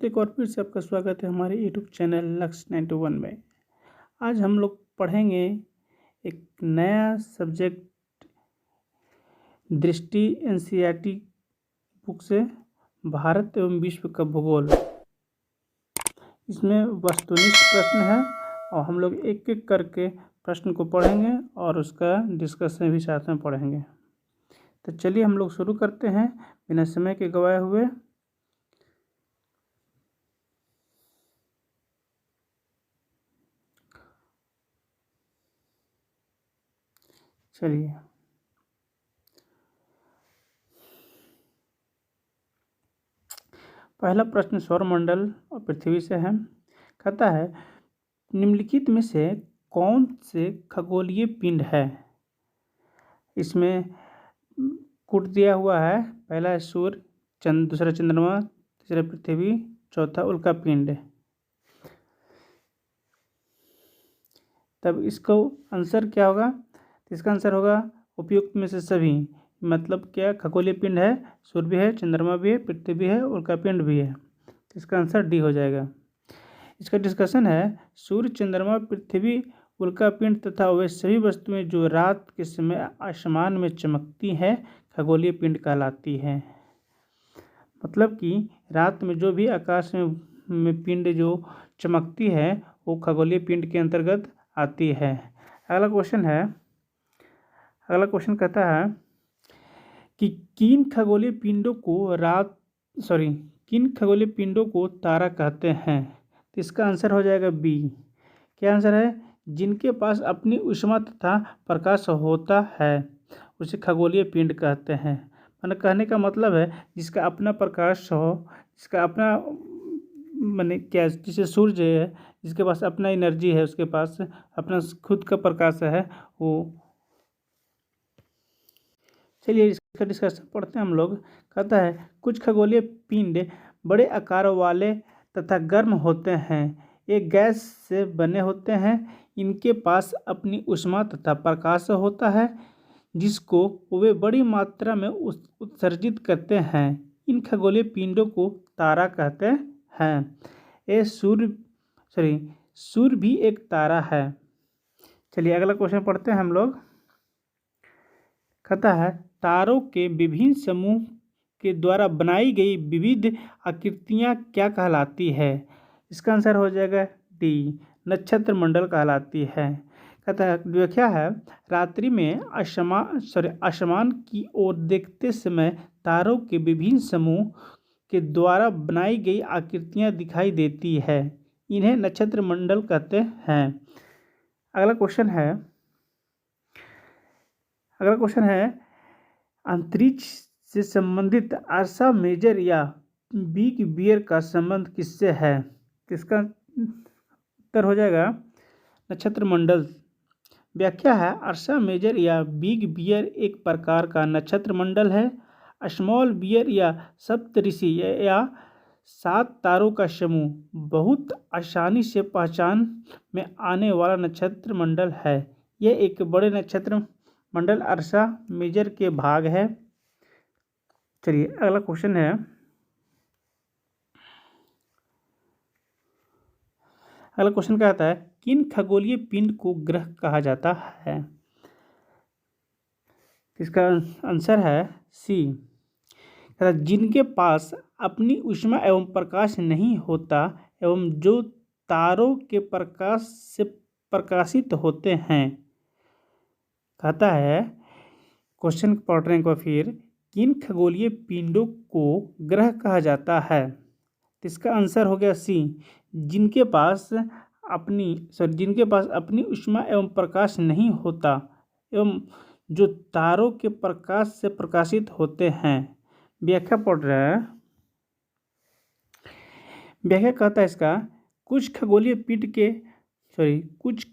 दोस्तों, एक और फिर से आपका स्वागत है हमारे यूट्यूब चैनल लक्ष्य 921 में। आज हम लोग पढ़ेंगे एक नया सब्जेक्ट दृष्टि एनसीईआरटी बुक से, भारत एवं विश्व का भूगोल। इसमें वस्तुनिष्ठ प्रश्न है और हम लोग एक एक करके प्रश्न को पढ़ेंगे और उसका डिस्कशन भी साथ में पढ़ेंगे। तो चलिए हम लोग शुरू करते हैं बिना समय के गवाए हुए। चलिए, पहला प्रश्न सौरमंडल और पृथ्वी से है। कहता है, निम्नलिखित में से कौन से खगोलीय पिंड है? इसमें कूट दिया हुआ है। पहला है सूर्य, दूसरा चंद्रमा, तीसरा पृथ्वी, चौथा उल्का पिंड। तब इसको आंसर क्या होगा? इसका आंसर होगा उपयुक्त में से सभी। मतलब क्या, खगोलीय पिंड है, सूर्य भी है, चंद्रमा भी है, पृथ्वी भी है, उल्का पिंड भी है। तो इसका आंसर डी हो जाएगा। इसका डिस्कशन है, सूर्य, चंद्रमा, पृथ्वी, उल्का पिंड तथा वे सभी वस्तुएं जो रात के समय आसमान में चमकती हैं खगोलीय पिंड कहलाती हैं। मतलब कि रात में जो भी आकाश में पिंड जो चमकती है वो खगोलीय पिंड के अंतर्गत आती है। अगला क्वेश्चन कहता है कि किन खगोलीय पिंडों को तारा कहते हैं? तो इसका आंसर हो जाएगा बी। क्या आंसर है? जिनके पास अपनी ऊष्मा तथा प्रकाश होता है उसे खगोलीय पिंड कहते हैं। मैंने कहने का मतलब है जिसका अपना प्रकाश हो, जिसका अपना माने क्या, जैसे सूर्य है, जिसके पास अपना एनर्जी है, उसके पास अपना खुद का प्रकाश है वो। चलिए इसका डिस्कशन पढ़ते हैं हम लोग। कहता है, कुछ खगोलीय पिंड बड़े आकार वाले तथा गर्म होते हैं। ये गैस से बने होते हैं। इनके पास अपनी ऊष्मा तथा प्रकाश होता है जिसको वे बड़ी मात्रा में उत्सर्जित करते हैं। इन खगोलीय पिंडों को तारा कहते हैं। सूर्य भी एक तारा है। चलिए अगला क्वेश्चन पढ़ते हैं हम लोग। कहता है, तारों के विभिन्न समूह के द्वारा बनाई गई विविध आकृतियां क्या कहलाती है? इसका आंसर हो जाएगा डी, नक्षत्र मंडल कहलाती है। कहता है, व्याख्या है, रात्रि में आसमान की ओर देखते समय तारों के विभिन्न समूह के द्वारा बनाई गई आकृतियां दिखाई देती है। इन्हें नक्षत्र मंडल कहते हैं। अगला क्वेश्चन है, अंतरिक्ष से संबंधित अर्सा मेजर या बिग बियर का संबंध किससे है? इसका उत्तर हो जाएगा नक्षत्र मंडल। व्याख्या है, अर्सा मेजर या बिग बियर एक प्रकार का नक्षत्र मंडल है। स्मॉल बियर या सप्तऋषि या 7 तारों का समूह बहुत आसानी से पहचान में आने वाला नक्षत्र मंडल है। यह एक बड़े नक्षत्र मंडल अर्सा मेजर के भाग है। चलिए अगला क्वेश्चन है। अगला क्वेश्चन कहता है, किन खगोलीय पिंड को ग्रह कहा जाता है? इसका आंसर है सी, जिनके पास अपनी ऊष्मा एवं प्रकाश नहीं होता एवं जो तारों के प्रकाश से प्रकाशित होते हैं। कहता है, क्वेश्चन पढ़ रहे हैं फिर, किन खगोलीय पिंडों को ग्रह कहा जाता है? इसका आंसर हो गया सी, जिनके पास अपनी ऊष्मा एवं प्रकाश नहीं होता एवं जो तारों के प्रकाश से प्रकाशित होते हैं। व्याख्या पढ़ रहे हैं। व्याख्या कहता है इसका, कुछ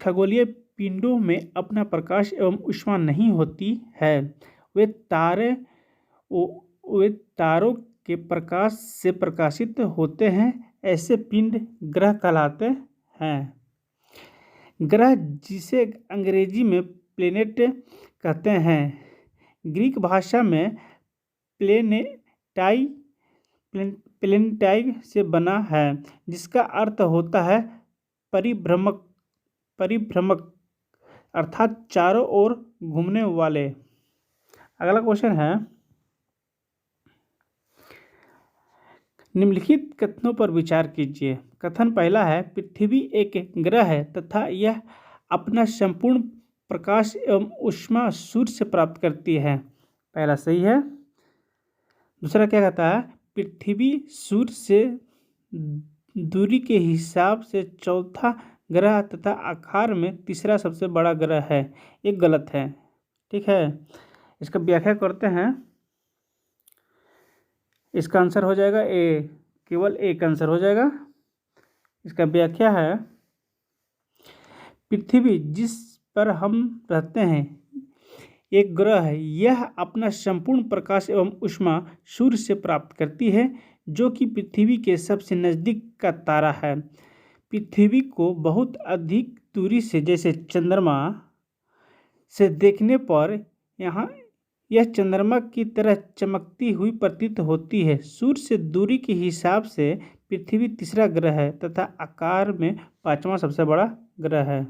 खगोलीय पिंडों में अपना प्रकाश एवं ऊष्मा नहीं होती है। वे तारों के प्रकाश से प्रकाशित होते हैं। ऐसे पिंड ग्रह कहलाते हैं। ग्रह, जिसे अंग्रेजी में प्लेनेट कहते हैं, ग्रीक भाषा में प्लेनेटाइड से बना है, जिसका अर्थ होता है परिभ्रमक परिभ्रमक अर्थात चारों ओर घूमने वाले। अगला क्वेश्चन है, निम्नलिखित कथनों पर विचार कीजिए। कथन पहला है, पृथ्वी एक ग्रह है तथा यह अपना संपूर्ण प्रकाश एवं ऊष्मा सूर्य से प्राप्त करती है। पहला सही है। दूसरा क्या कहता है, पृथ्वी सूर्य से दूरी के हिसाब से चौथा ग्रह तथा आकार में तीसरा सबसे बड़ा ग्रह है। ये गलत है। ठीक है, इसका व्याख्या करते हैं। इसका आंसर हो जाएगा ए, केवल एक आंसर हो जाएगा। इसका व्याख्या है, पृथ्वी जिस पर हम रहते हैं एक ग्रह है, यह अपना संपूर्ण प्रकाश एवं ऊष्मा सूर्य से प्राप्त करती है, जो कि पृथ्वी के सबसे नज़दीक का तारा है। पृथ्वी को बहुत अधिक दूरी से, जैसे चंद्रमा से देखने पर यह चंद्रमा की तरह चमकती हुई प्रतीत होती है। सूर्य से दूरी के हिसाब से पृथ्वी तीसरा ग्रह है तथा आकार में पांचवा सबसे बड़ा ग्रह है।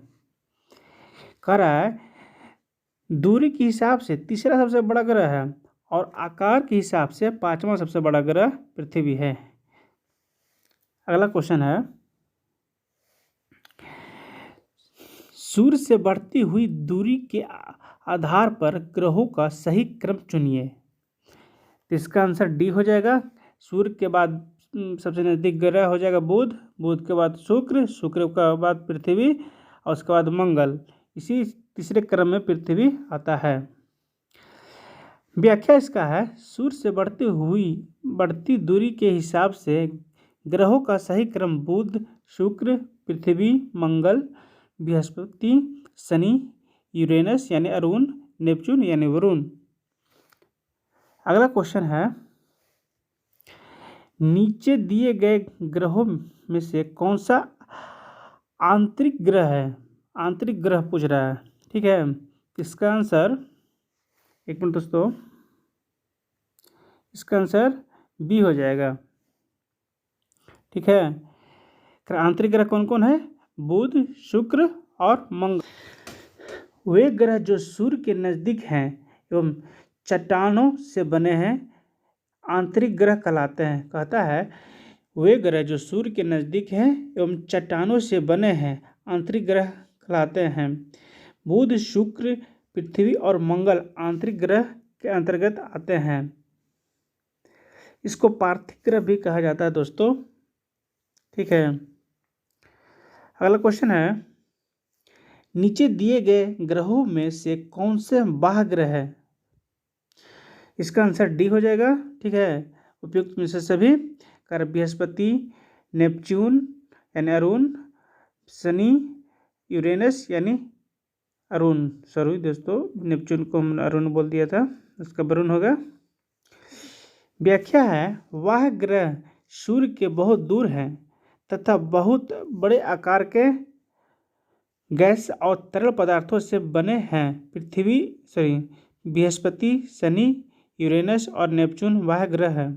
कह रहा है दूरी के हिसाब से तीसरा सबसे बड़ा ग्रह है और आकार के हिसाब से पांचवा सबसे बड़ा ग्रह पृथ्वी है। अगला क्वेश्चन है, सूर्य से बढ़ती हुई दूरी के आधार पर ग्रहों का सही क्रम चुनिए। तो इसका आंसर डी हो जाएगा। सूर्य के बाद सबसे नज़दीक ग्रह हो जाएगा बुध, बुध के बाद शुक्र, शुक्र के बाद पृथ्वी और उसके बाद मंगल। इसी तीसरे क्रम में पृथ्वी आता है। व्याख्या इसका है, सूर्य से बढ़ती दूरी के हिसाब से ग्रहों का सही क्रम बुध, शुक्र, पृथ्वी, मंगल, बृहस्पति, शनि, यूरेनस यानी अरुण, नेपच्यून यानी वरुण। अगला क्वेश्चन है, नीचे दिए गए ग्रहों में से कौन सा आंतरिक ग्रह है? आंतरिक ग्रह पूछ रहा है। ठीक है, इसका आंसर, एक मिनट दोस्तों, इसका आंसर बी हो जाएगा। ठीक है, आंतरिक ग्रह कौन कौन है? बुध, शुक्र और मंगल। वे ग्रह जो सूर्य के नज़दीक हैं एवं चट्टानों से बने हैं आंतरिक ग्रह कहलाते हैं। कहता है वे ग्रह जो सूर्य के नज़दीक हैं एवं चट्टानों से बने हैं आंतरिक ग्रह कहलाते हैं। बुध, शुक्र, पृथ्वी और मंगल आंतरिक ग्रह के अंतर्गत आते हैं। इसको पार्थिव ग्रह भी कहा जाता है दोस्तों। ठीक है, अगला क्वेश्चन है, नीचे दिए गए ग्रहों में से कौन से बाह्य ग्रह है? इसका आंसर डी हो जाएगा। ठीक है, उपयुक्त में से सभी बृहस्पति, नेपच्यून यानी अरुण, शनि, यूरेनस यानी अरुण। सॉरी दोस्तों, नेपच्यून को हमने अरुण बोल दिया था, उसका वरुण होगा। व्याख्या है, वह ग्रह सूर्य के बहुत दूर हैं तथा बहुत बड़े आकार के गैस और तरल पदार्थों से बने हैं। बृहस्पति, शनि, यूरेनस और नेपच्यून वह ग्रह है।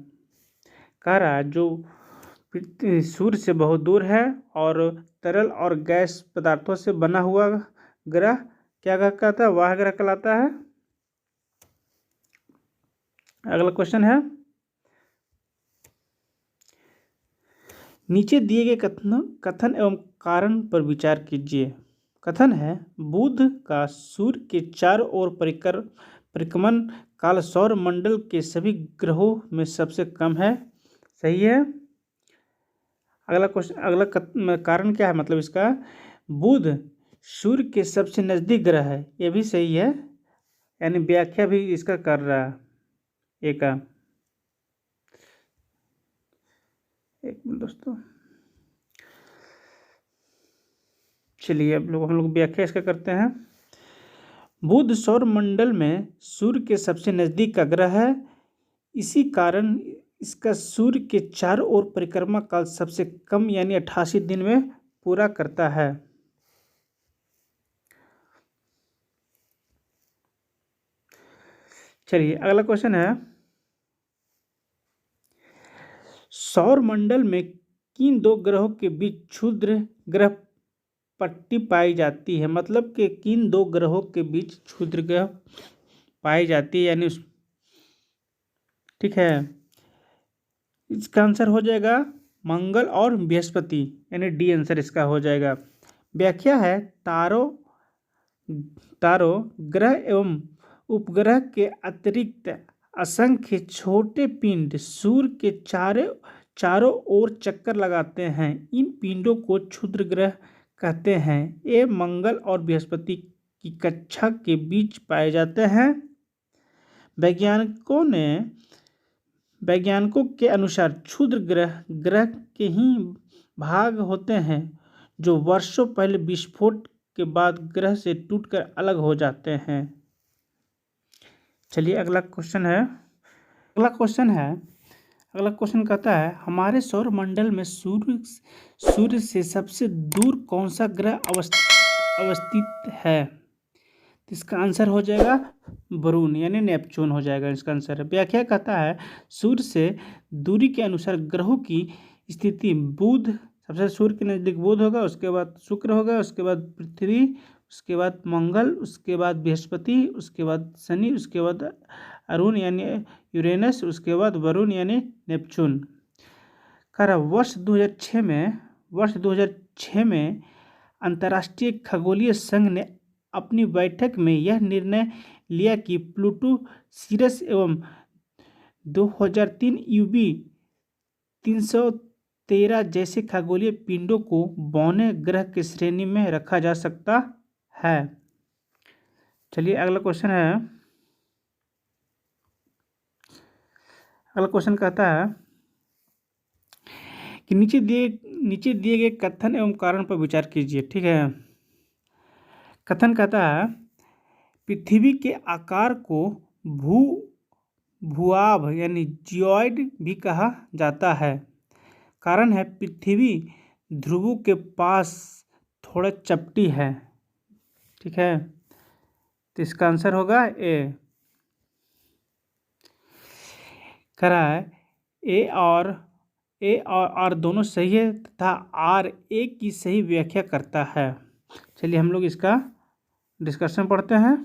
कह रहा है जो सूर्य से बहुत दूर है और तरल और गैस पदार्थों से बना हुआ ग्रह क्या कहता है? वह ग्रह कहलाता है। अगला क्वेश्चन है, नीचे दिए गए कथन एवं कारण पर विचार कीजिए। कथन है, बुध का सूर्य के चारों ओर परिक्रमण काल सौर मंडल के सभी ग्रहों में सबसे कम है। सही है। अगला क्वेश्चन, अगला कारण क्या है? मतलब इसका, बुध सूर्य के सबसे नज़दीक ग्रह है। ये भी सही है, यानी व्याख्या भी इसका कर रहा है। एक मिनट दोस्तों, चलिए अब हम लोग व्याख्या इसका करते हैं। बुध सौर मंडल में सूर्य के सबसे नज़दीक का ग्रह है। इसी कारण इसका सूर्य के चारों ओर परिक्रमा काल सबसे कम यानी 88 दिन में पूरा करता है। चलिए अगला क्वेश्चन है, सौर मंडल में किन दो ग्रहों के बीच क्षुद्र ग्रह पट्टी पाई जाती है? मतलब कि किन दो ग्रहों के बीच क्षुद्र ग्रह पाई जाती है, यानी ठीक है, इसका आंसर हो जाएगा मंगल और बृहस्पति, यानी डी आंसर इसका हो जाएगा। व्याख्या है तारों ग्रह एवं उपग्रह के अतिरिक्त असंख्य छोटे पिंड सूर्य के चारों ओर चक्कर लगाते हैं। इन पिंडों को क्षुद्र ग्रह कहते हैं। ये मंगल और बृहस्पति की कक्षा के बीच पाए जाते हैं। वैज्ञानिकों के अनुसार क्षुद्र ग्रह के ही भाग होते हैं जो वर्षों पहले विस्फोट के बाद ग्रह से टूटकर अलग हो जाते हैं। चलिए अगला क्वेश्चन कहता है हमारे सौर मंडल में सूर्य से सबसे दूर कौन सा ग्रह अवस्थित है? इसका आंसर हो जाएगा वरुण, यानी नेपच्यून हो जाएगा इसका आंसर। व्याख्या कहता है सूर्य से दूरी के अनुसार ग्रहों की स्थिति बुध, सबसे सूर्य के नज़दीक बुध होगा, उसके बाद शुक्र होगा, उसके बाद पृथ्वी, उसके बाद मंगल, उसके बाद बृहस्पति, उसके बाद शनि, उसके बाद अरुण यानी यूरेनस, उसके बाद वरुण यानी नेपच्यून। वर्ष 2006 में अंतर्राष्ट्रीय खगोलीय संघ ने अपनी बैठक में यह निर्णय लिया कि प्लूटो, सीरस एवं 2003 यूबी 313 जैसे खगोलीय पिंडों को बौने ग्रह की श्रेणी में रखा जा सकता है। चलिए अगला क्वेश्चन कहता है कि नीचे दिए गए कथन एवं कारण पर विचार कीजिए। ठीक है, कथन कहता है पृथ्वी के आकार को भूआभ यानी जियोइड भी कहा जाता है। कारण है पृथ्वी ध्रुवों के पास थोड़ा चपटी है। ठीक है, तो इसका आंसर होगा ए। कह रहा है ए और आर दोनों सही है तथा आर ए की सही व्याख्या करता है। चलिए हम लोग इसका डिस्कशन पढ़ते हैं।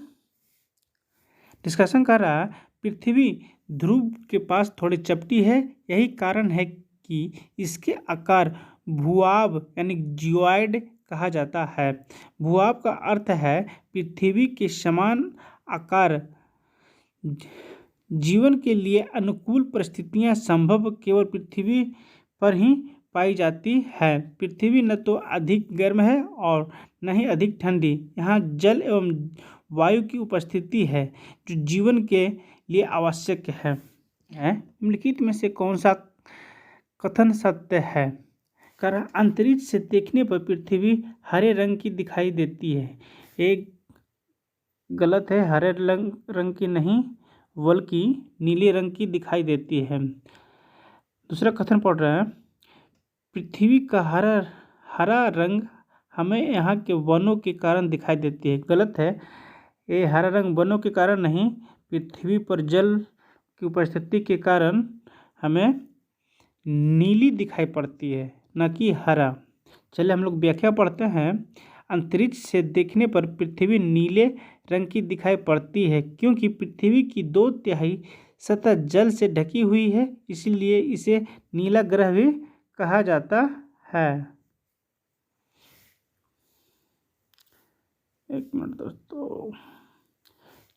डिस्कशन कर रहा है पृथ्वी ध्रुव के पास थोड़ी चपटी है, यही कारण है कि इसके आकार भूआभ यानी जियोइड कहा जाता है। भूआभ का अर्थ है पृथ्वी के समान आकार। जीवन के लिए अनुकूल परिस्थितियां संभव केवल पृथ्वी पर ही पाई जाती है। पृथ्वी न तो अधिक गर्म है और न ही अधिक ठंडी। यहाँ जल एवं वायु की उपस्थिति है जो जीवन के लिए आवश्यक है। निम्नलिखित में से कौन सा कथन सत्य है? कारण अंतरिक्ष से देखने पर पृथ्वी हरे रंग की दिखाई देती है। एक गलत है, हरे रंग की नहीं बल्कि नीले रंग की दिखाई देती है। दूसरा कथन पढ़ रहे हैं पृथ्वी का हरा रंग हमें यहाँ के वनों के कारण दिखाई देती है। गलत है, ये हरा रंग वनों के कारण नहीं, पृथ्वी पर जल की उपस्थिति के कारण हमें नीली दिखाई पड़ती है, न कि हरा। चलिए हम लोग व्याख्या पढ़ते हैं। अंतरिक्ष से देखने पर पृथ्वी नीले रंग की दिखाई पड़ती है क्योंकि पृथ्वी की 2/3 सतह जल से ढकी हुई है, इसलिए इसे नीला ग्रह भी कहा जाता है। एक मिनट दोस्तों,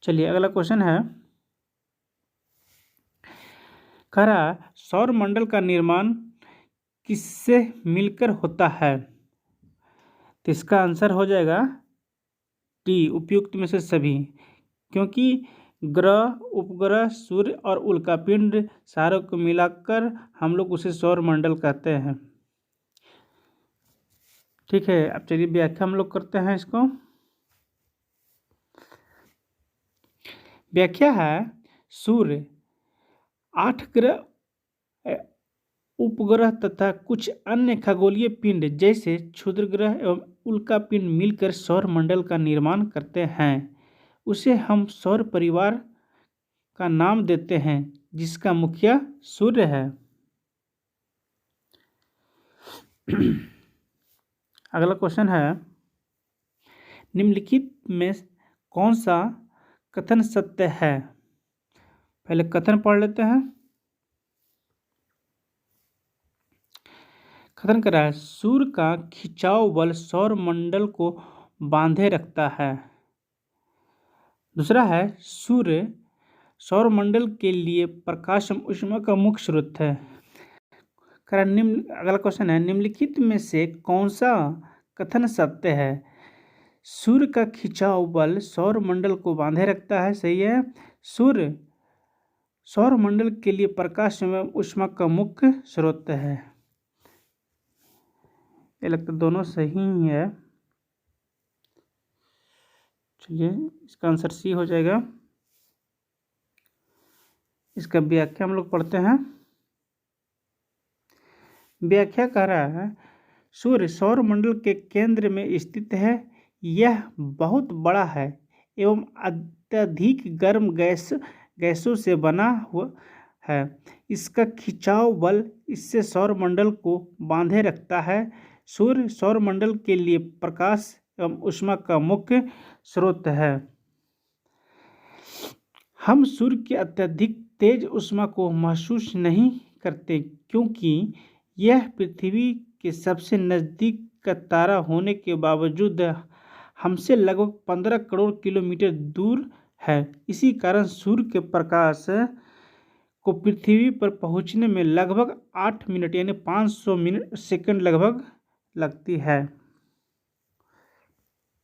चलिए अगला क्वेश्चन है। खरा सौर मंडल का निर्माण किससे मिलकर होता है? तो इसका आंसर हो जाएगा डी, उपयुक्त में से सभी। क्योंकि ग्रह, उपग्रह, सूर्य और उल्कापिंड सारों को मिलाकर हम लोग उसे सौर मंडल कहते हैं। ठीक है, अब चलिए व्याख्या हम लोग करते हैं इसको। व्याख्या है सूर्य 8 ग्रह, उपग्रह तथा कुछ अन्य खगोलीय पिंड जैसे क्षुद्र ग्रह एवं उल्कापिंड मिलकर सौर मंडल का निर्माण करते हैं। उसे हम सौर परिवार का नाम देते हैं जिसका मुखिया सूर्य है। अगला क्वेश्चन है, निम्नलिखित में कौन सा कथन सत्य है? पहले कथन पढ़ लेते हैं। कथन कर रहा है, सूर्य का खिंचाव बल सौर मंडल को बांधे रखता है। दूसरा है, सूर्य सौर मंडल के लिए प्रकाश एवं ऊष्मा का मुख्य स्रोत है। अगला क्वेश्चन है, निम्नलिखित में से कौन सा कथन सत्य है? सूर्य का खिंचाव बल सौर मंडल को बांधे रखता है, सही है। सूर्य सौर मंडल के लिए प्रकाश एवं ऊष्मा का मुख्य स्रोत है। ये लगता दोनों सही ही है। चलिए, इसका आंसर सी हो जाएगा। इसका व्याख्या हम लोग पढ़ते हैं। व्याख्या कह रहा है, सूर्य सौर मंडल के केंद्र में स्थित है। यह बहुत बड़ा है एवं अत्यधिक गर्म गैसों से बना हुआ है। इसका खिंचाव बल इससे सौर मंडल को बांधे रखता है। सूर्य सौर मंडल के लिए प्रकाश एवं ऊष्मा का मुख्य स्रोत है। हम सूर्य की अत्यधिक तेज ऊष्मा को महसूस नहीं करते क्योंकि यह पृथ्वी के सबसे नज़दीक का तारा होने के बावजूद हमसे लगभग 15 करोड़ किलोमीटर दूर है। इसी कारण सूर्य के प्रकाश को पृथ्वी पर पहुंचने में लगभग 8 मिनट यानी 500 सेकंड लगभग लगती है।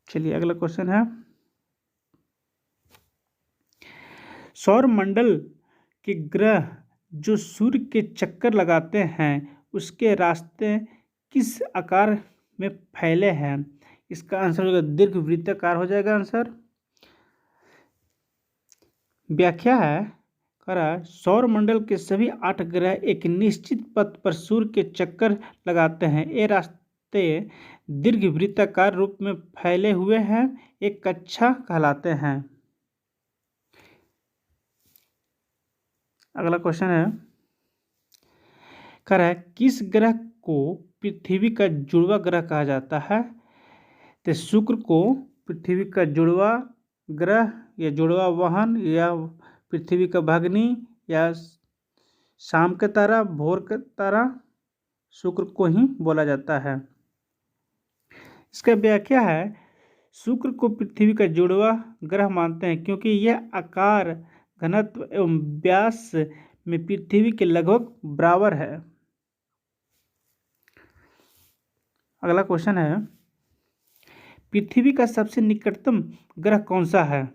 चलिए, अगला क्वेश्चन है, सौर मंडल के ग्रह जो सूर्य के चक्कर लगाते हैं उसके रास्ते किस आकार में फैले हैं? इसका आंसर होगा दीर्घवृत्ताकार हो जाएगा आंसर। व्याख्या है, सौर मंडल के सभी 8 ग्रह एक निश्चित पथ पर सूर्य के चक्कर लगाते हैं। ये रास्ते दीर्घवृत्ताकार रूप में फैले हुए हैं, एक कक्षा कहलाते हैं। अगला क्वेश्चन है, किस ग्रह को पृथ्वी का जुड़वा ग्रह कहा जाता है? तो शुक्र को पृथ्वी का जुड़वा ग्रह या जुड़वा वाहन या पृथ्वी का भगनी या शाम का तारा, भोर का तारा, शुक्र को ही बोला जाता है। इसका व्याख्या है, शुक्र को पृथ्वी का जुड़वा ग्रह मानते हैं क्योंकि यह आकार, घनत्व एवं व्यास में पृथ्वी के लगभग बराबर है। अगला क्वेश्चन है, पृथ्वी का सबसे निकटतम ग्रह कौन सा है?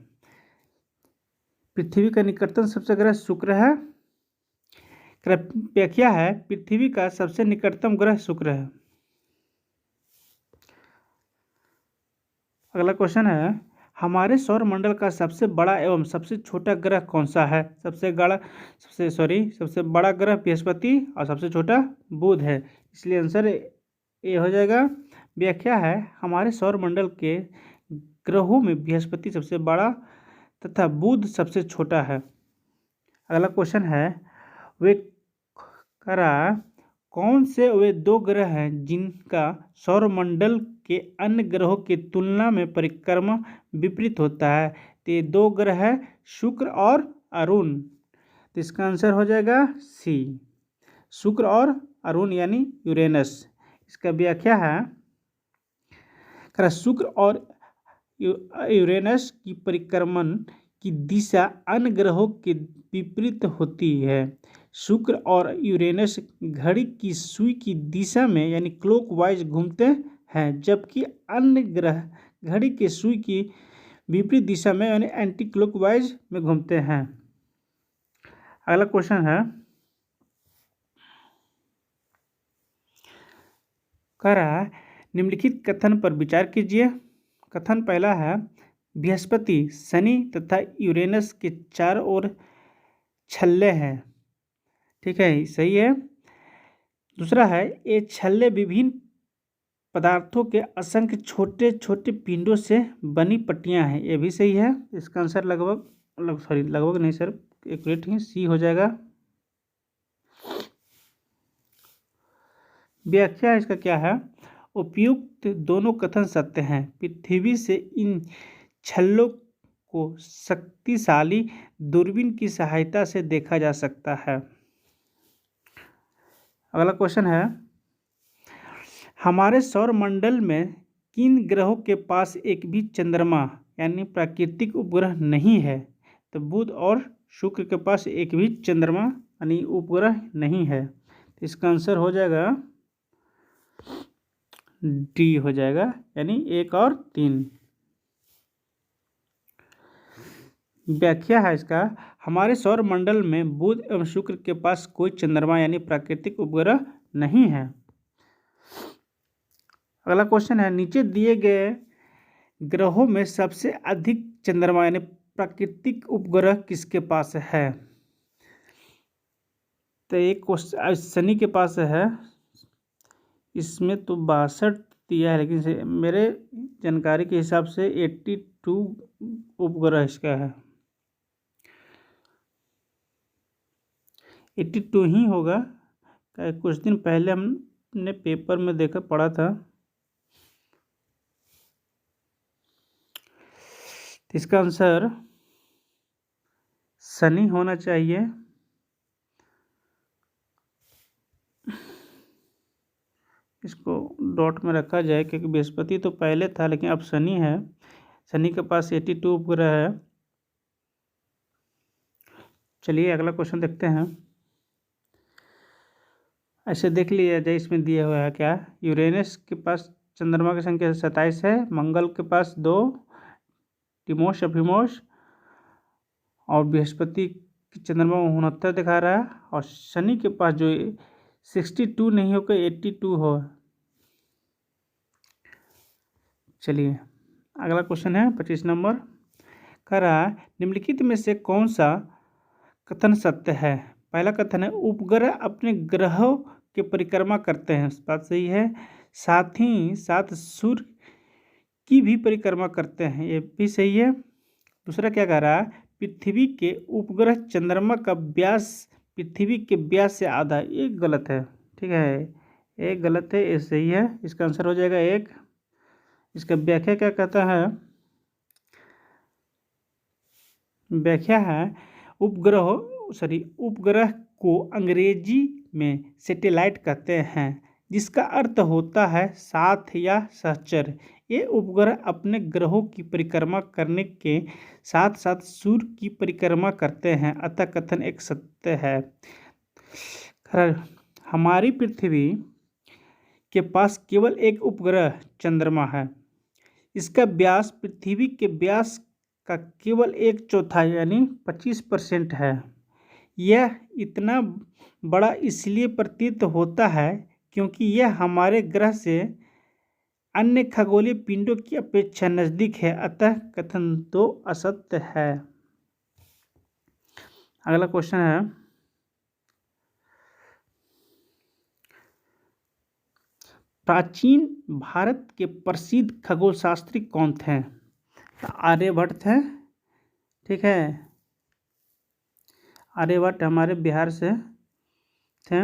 पृथ्वी का निकटतम सबसे ग्रह शुक्र है। व्याख्या है, पृथ्वी का सबसे निकटतम ग्रह शुक्र है। अगला क्वेश्चन है, हमारे सौर मंडल का सबसे बड़ा एवं सबसे छोटा ग्रह कौन सा है? सबसे बड़ा ग्रह बृहस्पति और सबसे छोटा बुध है, इसलिए आंसर ए हो जाएगा। व्याख्या है, हमारे सौर मंडल के ग्रहों में बृहस्पति सबसे बड़ा तथा बुध सबसे छोटा है। अगला क्वेश्चन है, कौन से वे 2 ग्रह हैं जिनका सौर मंडल के अन्य ग्रहों की तुलना में परिक्रमा विपरीत होता है? तो ये 2 ग्रह है शुक्र और अरुण। तो इसका आंसर हो जाएगा सी, शुक्र और अरुण यानी यूरेनस। इसका व्याख्या है, शुक्र और यूरेनस की परिक्रमण की दिशा अन्य ग्रहों के विपरीत होती है। शुक्र और यूरेनस घड़ी की सुई की दिशा में यानी क्लॉकवाइज घूमते हैं, जबकि अन्य ग्रह घड़ी की सुई की विपरीत दिशा में यानी एंटी क्लॉकवाइज में घूमते हैं। अगला क्वेश्चन है, निम्नलिखित कथन पर विचार कीजिए। कथन पहला है, बृहस्पति, शनि तथा यूरेनस के चारों ओर छल्ले हैं। ठीक है, सही है। दूसरा है, ये छल्ले विभिन्न पदार्थों के असंख्य छोटे छोटे पिंडों से बनी पट्टियां हैं, ये भी सही है। इसका आंसर लगभग नहीं सर, एक्यूरेट ही सी हो जाएगा। व्याख्या इसका क्या है? उपयुक्त दोनों कथन सत्य हैं। पृथ्वी से इन छल्लों को शक्तिशाली दूरबीन की सहायता से देखा जा सकता है। अगला क्वेश्चन है, हमारे सौरमंडल में किन ग्रहों के पास एक भी चंद्रमा यानी प्राकृतिक उपग्रह नहीं है? तो बुध और शुक्र के पास एक भी चंद्रमा यानी उपग्रह नहीं है। तो इसका आंसर हो जाएगा डी हो जाएगा, यानी 1 और 3। व्याख्या है इसका, हमारे सौरमंडल में बुध एवं शुक्र के पास कोई चंद्रमा यानी प्राकृतिक उपग्रह नहीं है। अगला क्वेश्चन है, नीचे दिए गए ग्रहों में सबसे अधिक चंद्रमा यानी प्राकृतिक उपग्रह किसके पास है? तो एक क्वेश्चन शनि के पास है, इसमें तो 62 दिया है, लेकिन मेरे जानकारी के हिसाब से 82 उपग्रह इसका है। 82 ही होगा, कुछ दिन पहले हमने पेपर में देखा पढ़ा था। इसका आंसर शनि होना चाहिए। इसको डॉट में रखा जाए क्योंकि बृहस्पति तो पहले था, लेकिन अब शनि है। शनि के पास 82 उपग्रह है। चलिए अगला क्वेश्चन देखते हैं। ऐसे देख लिया जाए, इसमें दिया हुआ है क्या? यूरेनस के पास चंद्रमा की संख्या 27 है, मंगल के पास 2, टिमोस अफिमोस, और बृहस्पति की चंद्रमा 69 दिखा रहा है, और शनि के पास जो 62 नहीं होकर 82 हो। चलिए अगला क्वेश्चन है 25 नंबर, कह रहा है निम्नलिखित में से कौन सा कथन सत्य है? पहला कथन है, उपग्रह अपने ग्रहों के परिक्रमा करते हैं, बात सही है। साथ ही साथ सूर्य की भी परिक्रमा करते हैं, ये भी सही है। दूसरा क्या कह रहा है, पृथ्वी के उपग्रह चंद्रमा का व्यास पृथ्वी के व्यास से आधा, ये गलत है। ठीक है, एक गलत है, ये सही है। इसका आंसर हो जाएगा 1। इसका व्याख्या क्या कहता है? व्याख्या है, उपग्रह को अंग्रेजी में सैटेलाइट कहते हैं, जिसका अर्थ होता है साथ या सहचर। ये उपग्रह अपने ग्रहों की परिक्रमा करने के साथ साथ सूर्य की परिक्रमा करते हैं, अतः कथन एक सत्य है। हमारी पृथ्वी के पास केवल एक उपग्रह चंद्रमा है। इसका व्यास पृथ्वी के व्यास का केवल 1/4 यानी 25% है। यह इतना बड़ा इसलिए प्रतीत होता है क्योंकि यह हमारे ग्रह से अन्य खगोलीय पिंडों की अपेक्षा नजदीक है, अतः कथन 2 असत्य है। अगला क्वेश्चन है, प्राचीन भारत के प्रसिद्ध खगोलशास्त्री कौन थे? आर्यभट्ट थे। ठीक है, आर्यभट्ट हमारे बिहार से थे।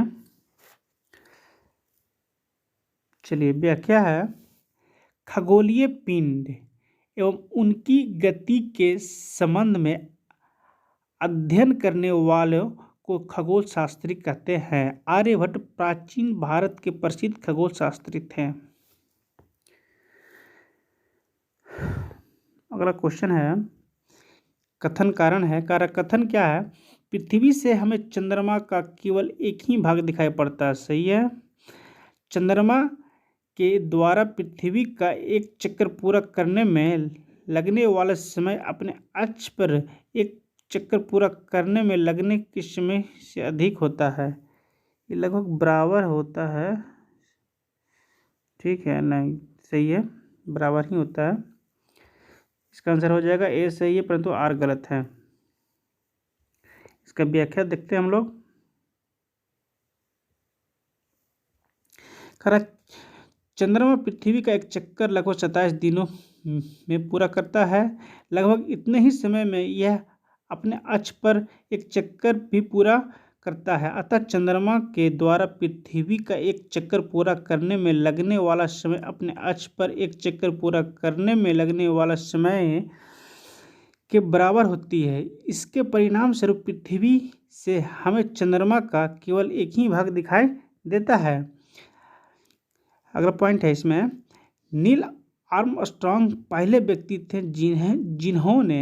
चलिए व्याख्या है, खगोलीय पिंड एवं उनकी गति के संबंध में अध्ययन करने वालों को खगोल शास्त्री कहते हैं। आर्यभट्ट प्राचीन भारत के प्रसिद्ध खगोल शास्त्री थे। अगला क्वेश्चन है, कथन कारण है। कथन क्या है? पृथ्वी से हमें चंद्रमा का केवल एक ही भाग दिखाई पड़ता है, सही है। चंद्रमा के द्वारा पृथ्वी का एक चक्कर पूरा करने में लगने वाला समय अपने अक्ष पर एक चक्कर पूरा करने में लगने के समय से अधिक होता है। ये लगभग बराबर होता है। ठीक है, नहीं सही है, बराबर ही होता है। इसका आंसर हो जाएगा ए सही है, परंतु आर गलत है। इसका व्याख्या देखते हैं हम लोग। खरा, चंद्रमा पृथ्वी का एक चक्कर लगभग 27 दिनों में पूरा करता है। लगभग इतने ही समय में यह अपने अक्ष पर एक चक्कर भी पूरा करता है, अतः चंद्रमा के द्वारा पृथ्वी का एक चक्कर पूरा करने में लगने वाला समय अपने अक्ष पर एक चक्कर पूरा करने में लगने वाला समय के बराबर होती है। इसके परिणाम स्वरूप पृथ्वी से हमें चंद्रमा का केवल एक ही भाग दिखाई देता है। अगला पॉइंट है इसमें, नील आर्मस्ट्रॉन्ग पहले व्यक्ति थे जिन्होंने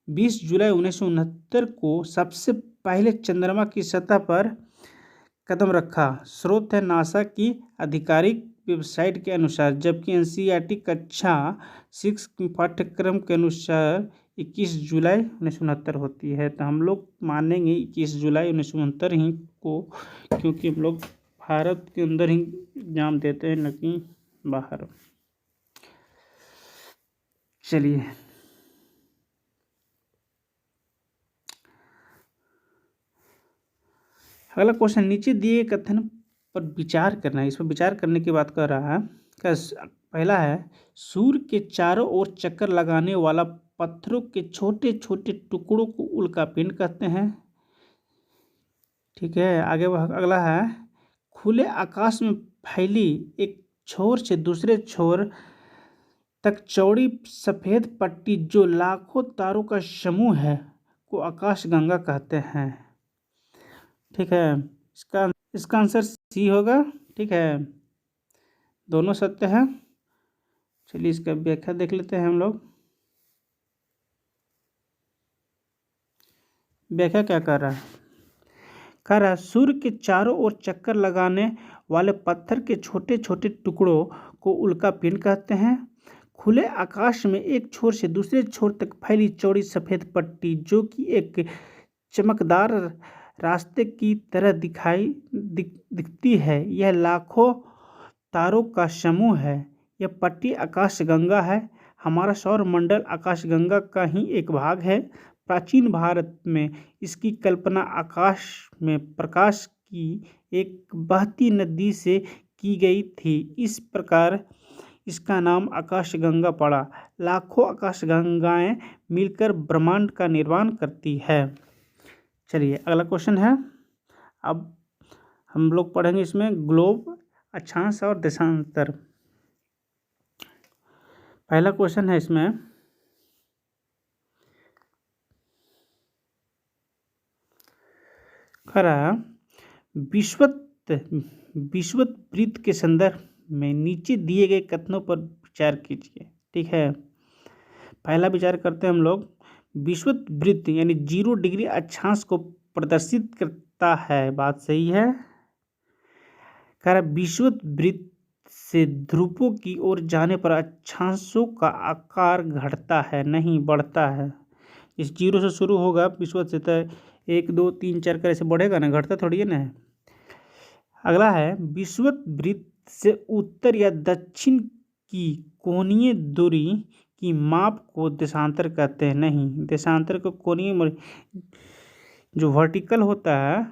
20 जुलाई 1969 को सबसे पहले चंद्रमा की सतह पर कदम रखा। स्रोत है नासा की आधिकारिक वेबसाइट के अनुसार, जबकि एनसीईआरटी कक्षा 6 पाठ्यक्रम के अनुसार 21 जुलाई 1969 होती है। तो हम लोग मानेंगे 21 जुलाई 1969 ही को, क्योंकि हम लोग भारत के अंदर ही एग्जाम देते हैं, न कि बाहर। चलिए अगला क्वेश्चन, नीचे दिए गए कथन पर विचार करना है। इस पर विचार करने की बात कर रहा है। पहला है, सूर्य के चारों ओर चक्कर लगाने वाला पत्थरों के छोटे छोटे टुकड़ों को उल्कापिंड कहते हैं। ठीक है, आगे अगला है, खुले आकाश में फैली एक छोर से दूसरे छोर तक चौड़ी सफेद पट्टी जो लाखों तारों का समूह है को आकाशगंगा कहते हैं। ठीक है, इसका आंसर सी होगा। ठीक है, दोनों सत्य है। चलिए इसका व्याख्या देख लेते हैं हम लोग। व्याख्या क्या कर रहा है? कह रहा है, सूर्य के चारों ओर चक्कर लगाने वाले पत्थर के छोटे छोटे टुकड़ों को उल्कापिंड कहते हैं। खुले आकाश में एक छोर से दूसरे छोर तक फैली चौड़ी सफेद पट्टी जो कि एक चमकदार रास्ते की तरह दिखती है, यह लाखों तारों का समूह है। यह पट्टी आकाशगंगा है। हमारा सौर मंडल आकाशगंगा का ही एक भाग है। प्राचीन भारत में इसकी कल्पना आकाश में प्रकाश की एक बहती नदी से की गई थी। इस प्रकार इसका नाम आकाशगंगा पड़ा। लाखों आकाशगंगाएं मिलकर ब्रह्मांड का निर्माण करती है। चलिए अगला क्वेश्चन है। अब हम लोग पढ़ेंगे इसमें ग्लोब, अक्षांश और देशांतर। पहला क्वेश्चन है इसमें, खरा विषुवत के संदर्भ में नीचे दिए गए कथनों पर विचार कीजिए। ठीक है, पहला विचार करते हैं हम लोग। विषुवत वृत्त यानी 0 डिग्री अक्षांश को प्रदर्शित करता है। बात सही है। कह रहा विषुवत वृत्त से ध्रुवों की ओर जाने पर अक्षांशों का आकार घटता है, नहीं बढ़ता है। इस 0 से शुरू होगा विषुवत से, तो 1 2 3 4 कर ऐसे बढ़ेगा ना, घटता थोड़ी है ना। अगला है, विषुवत वृत्त से उत्तर या दक्षिण की कोणीय दूरी की माप को देशांतर कहते हैं। नहीं, देशांतर को कोणीय जो वर्टिकल होता है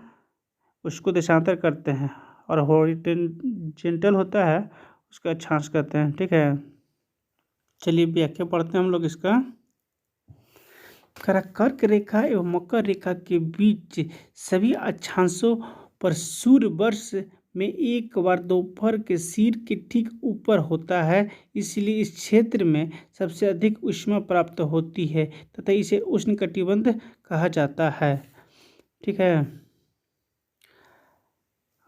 उसको देशांतर करते हैं, और हॉरिजॉन्टल होता है उसका अक्षांश कहते हैं। ठीक है, चलिए व्याख्या पढ़ते हैं हम लोग इसका। कर्क रेखा एवं मकर रेखा के बीच सभी अक्षांशों पर सूर्य वर्ष में एक बार दोपहर के सिर के ठीक ऊपर होता है, इसलिए इस क्षेत्र में सबसे अधिक ऊष्मा प्राप्त होती है तथा इसे उष्णकटिबंध कहा जाता है। ठीक है,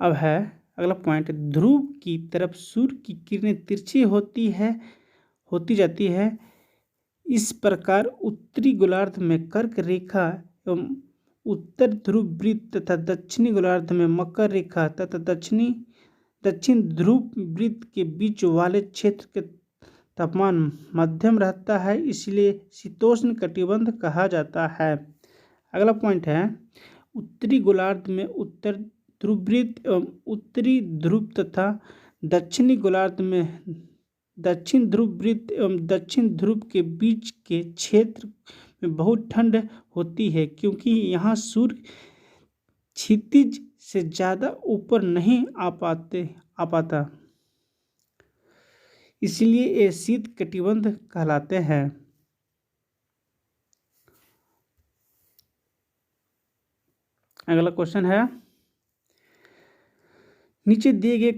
अब है अगला पॉइंट, ध्रुव की तरफ सूर्य की किरणें तिरछी होती जाती है। इस प्रकार उत्तरी गोलार्ध में कर्क रेखा एवं उत्तर ध्रुव वृत्त तथा दक्षिणी गोलार्ध में मकर रेखा तथा दक्षिण ध्रुव वृत्त के बीच वाले क्षेत्र के तापमान मध्यम रहता है, इसलिए शीतोष्ण कटिबंध कहा जाता है। अगला पॉइंट है, उत्तरी गोलार्ध में उत्तर ध्रुव वृत्त एवं उत्तरी ध्रुव तथा दक्षिणी गोलार्ध में दक्षिण ध्रुव वृत्त एवं दक्षिण ध्रुव के बीच के क्षेत्र में बहुत ठंड होती है, क्योंकि यहाँ सूर्य क्षितिज से ज़्यादा ऊपर नहीं आ पाता, इसलिए ये शीत कटिबंध कहलाते हैं। अगला क्वेश्चन है, नीचे दिए गए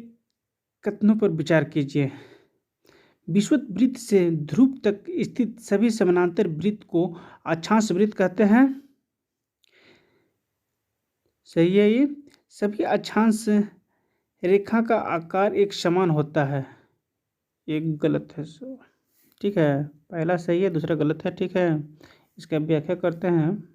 कथनों पर विचार कीजिए। विषुवत वृत्त से ध्रुव तक स्थित सभी समानांतर वृत्त को अक्षांश वृत्त कहते हैं। सही है ये। सभी अक्षांश रेखा का आकार एक समान होता है। एक गलत है सो, ठीक है। पहला सही है, दूसरा गलत है, ठीक है। इसका व्याख्या करते हैं।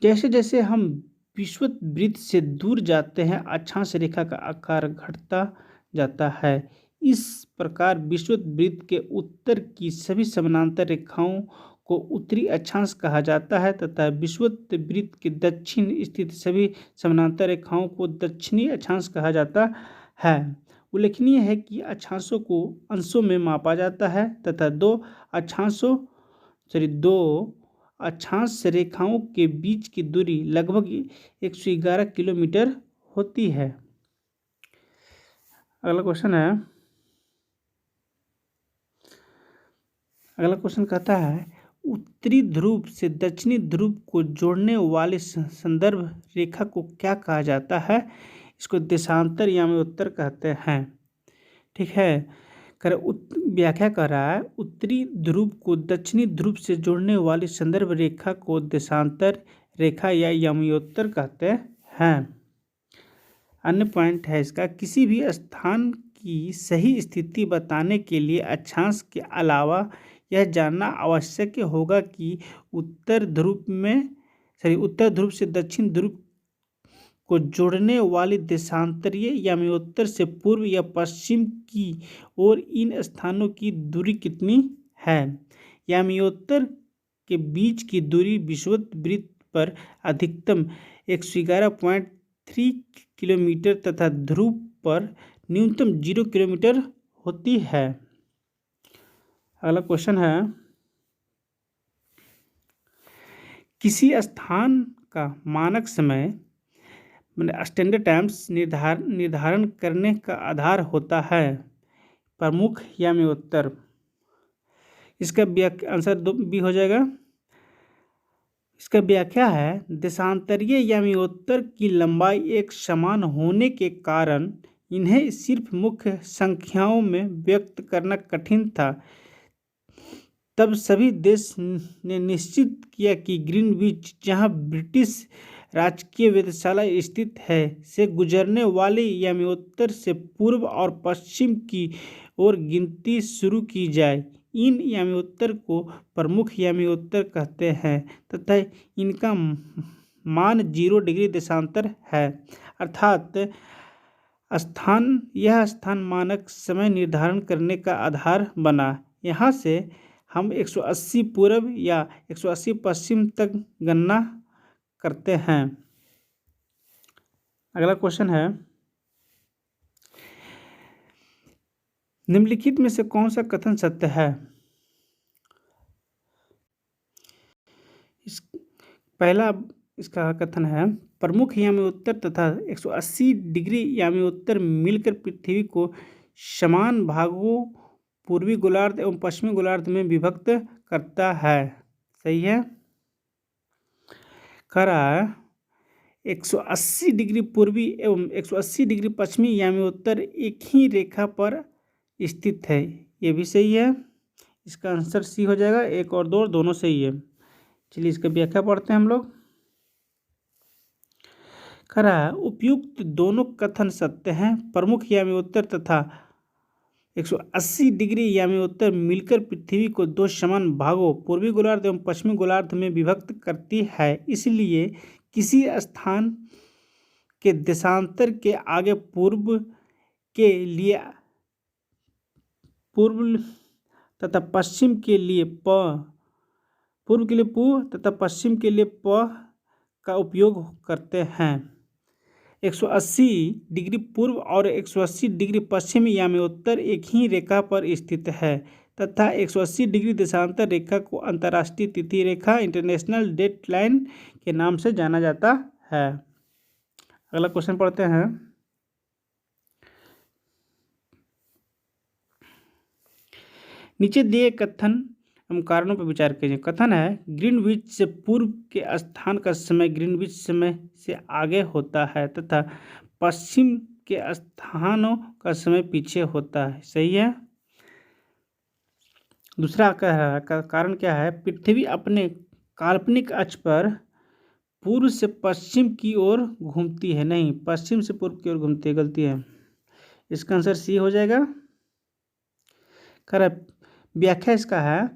जैसे जैसे हम विषुवत वृत्त से दूर जाते हैं अक्षांश रेखा का आकार घटता जाता है। इस प्रकार विषुवत वृत्त के उत्तर की सभी समानांतर रेखाओं को उत्तरी अक्षांश कहा जाता है तथा विषुवत वृत्त के दक्षिण स्थित सभी समानांतर रेखाओं को दक्षिणी अक्षांश कहा जाता है। उल्लेखनीय है कि अक्षांशों को अंशों में मापा जाता है तथा दो अक्षांश रेखाओं के बीच की दूरी लगभग 111 किलोमीटर होती है। अगला क्वेश्चन कहता है उत्तरी ध्रुव से दक्षिणी ध्रुव को जोड़ने वाली संदर्भ रेखा को क्या कहा जाता है? इसको देशांतर यामी-उत्तर कहते हैं, ठीक है। व्याख्या कर रहा है उत्तरी ध्रुव को दक्षिणी ध्रुव से जोड़ने वाली संदर्भ रेखा को देशांतर रेखा या यामी-उत्तर कहते हैं। अन्य पॉइंट है इसका, किसी भी स्थान की सही स्थिति बताने के लिए अक्षांश के अलावा यह जानना आवश्यक होगा कि उत्तर ध्रुव से दक्षिण ध्रुव को जोड़ने वाली देशांतरीय यामी-उत्तर से पूर्व या पश्चिम की ओर इन स्थानों की दूरी कितनी है। यामी-उत्तर के बीच की दूरी विषुवत वृत्त पर अधिकतम 111.3 किलोमीटर तथा ध्रुव पर न्यूनतम 0 किलोमीटर होती है। अगला क्वेश्चन है, किसी स्थान का मानक समय स्टैंडर्ड टाइम्स निर्धारण करने का आधार होता है प्रमुख यामी-उत्तर। इसका आंसर बी हो जाएगा। इसका व्याख्या है देशांतरीय यामी-उत्तर की लंबाई एक समान होने के कारण इन्हें सिर्फ मुख्य संख्याओं में व्यक्त करना कठिन था। तब सभी देश ने निश्चित किया कि ग्रीनविच, जहां ब्रिटिश राजकीय वेधशाला स्थित है, से गुजरने वाले यामी-उत्तर से पूर्व और पश्चिम की ओर गिनती शुरू की जाए। इन यामी-उत्तर को प्रमुख यामी-उत्तर कहते हैं तथा इनका मान 0 डिग्री देशांतर है, अर्थात यह स्थान मानक समय निर्धारण करने का आधार बना। यहाँ से हम 180 पूर्व या 180 पश्चिम तक गणना करते हैं। अगला क्वेश्चन है, निम्नलिखित में से कौन सा कथन सत्य है? पहला इसका कथन है प्रमुख यामी-उत्तर तथा 180 डिग्री यामी-उत्तर मिलकर पृथ्वी को समान भागों पूर्वी गोलार्ध एवं पश्चिमी गोलार्ध में विभक्त करता है। सही है। कह रहा है 180 डिग्री पूर्वी एवं 180 डिग्री पश्चिमी यामी-उत्तर एक ही रेखा पर स्थित है। ये भी सही है। इसका आंसर सी हो जाएगा। 1 और 2 दोनों सही है। चलिए इसका व्याख्या पढ़ते हैं हम लोग। कह रहा है उपयुक्त दोनों कथन सत्य हैं। प्रमुख यामी-उत्तर तथा 180 डिग्री यामी-उत्तर मिलकर पृथ्वी को 2 समान भागों पूर्वी गोलार्ध एवं पश्चिमी गोलार्ध में विभक्त करती है। इसलिए किसी स्थान के देशांतर के आगे पूर्व तथा पश्चिम के लिए प का उपयोग करते हैं। 180 डिग्री पूर्व और 180 डिग्री पश्चिम यामी-उत्तर एक ही रेखा पर स्थित है तथा 180 डिग्री देशांतर रेखा को अंतर्राष्ट्रीय तिथि रेखा इंटरनेशनल डेट लाइन के नाम से जाना जाता है। अगला क्वेश्चन पढ़ते हैं। नीचे दिए कथन हम कारणों पर विचार कीजिए। कथन है ग्रीनविच से पूर्व के स्थान का समय ग्रीनविच समय से आगे होता है तथा पश्चिम के स्थानों का समय पीछे होता है। सही है। दूसरा कारण क्या है, पृथ्वी अपने काल्पनिक अक्ष पर पूर्व से पश्चिम की ओर घूमती है। नहीं, पश्चिम से पूर्व की ओर घूमती है, गलती है। इसका आंसर सी हो जाएगा। व्याख्या इसका है,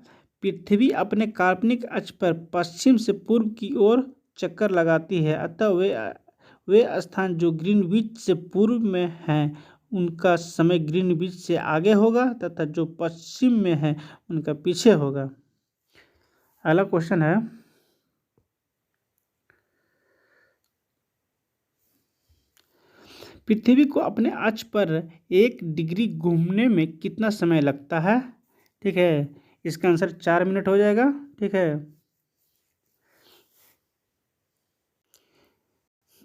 पृथ्वी अपने काल्पनिक अक्ष पर पश्चिम से पूर्व की ओर चक्कर लगाती है, अतः वे स्थान जो ग्रीनविच से पूर्व में हैं उनका समय ग्रीनविच से आगे होगा तथा जो पश्चिम में है उनका पीछे होगा। अगला क्वेश्चन है, पृथ्वी को अपने अक्ष पर 1 डिग्री घूमने में कितना समय लगता है? ठीक है, इसका आंसर 4 मिनट हो जाएगा। ठीक है,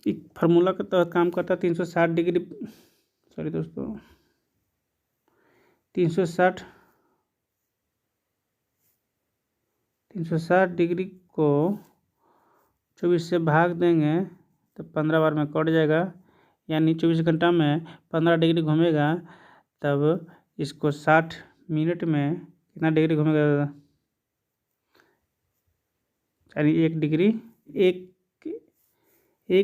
एक फार्मूला का तहत काम करता है 360 डिग्री, सॉरी दोस्तों, 360 डिग्री को 24 से भाग देंगे तो 15 बार में कट जाएगा, यानी 24 घंटा में 15 डिग्री घूमेगा, तब इसको 60 मिनट में कितना डिग्री घूमेगा, यानी 1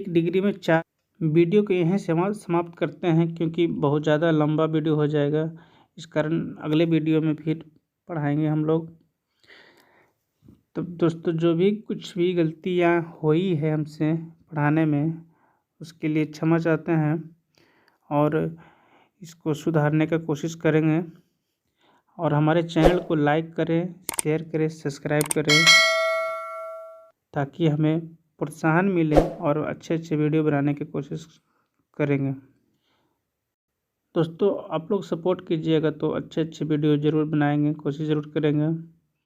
डिग्री में 4। वीडियो को यहीं समाप्त करते हैं क्योंकि बहुत ज़्यादा लंबा वीडियो हो जाएगा, इस कारण अगले वीडियो में फिर पढ़ाएंगे हम लोग। तो दोस्तों, जो भी कुछ भी गलतियाँ हुई है हमसे पढ़ाने में, उसके लिए क्षमा चाहते हैं और इसको सुधारने का कोशिश करेंगे। और हमारे चैनल को लाइक करें, शेयर करें, सब्सक्राइब करें, ताकि हमें प्रोत्साहन मिले और अच्छे वीडियो बनाने की कोशिश करेंगे। दोस्तों, आप लोग सपोर्ट कीजिएगा तो अच्छे वीडियो ज़रूर बनाएंगे, कोशिश ज़रूर करेंगे।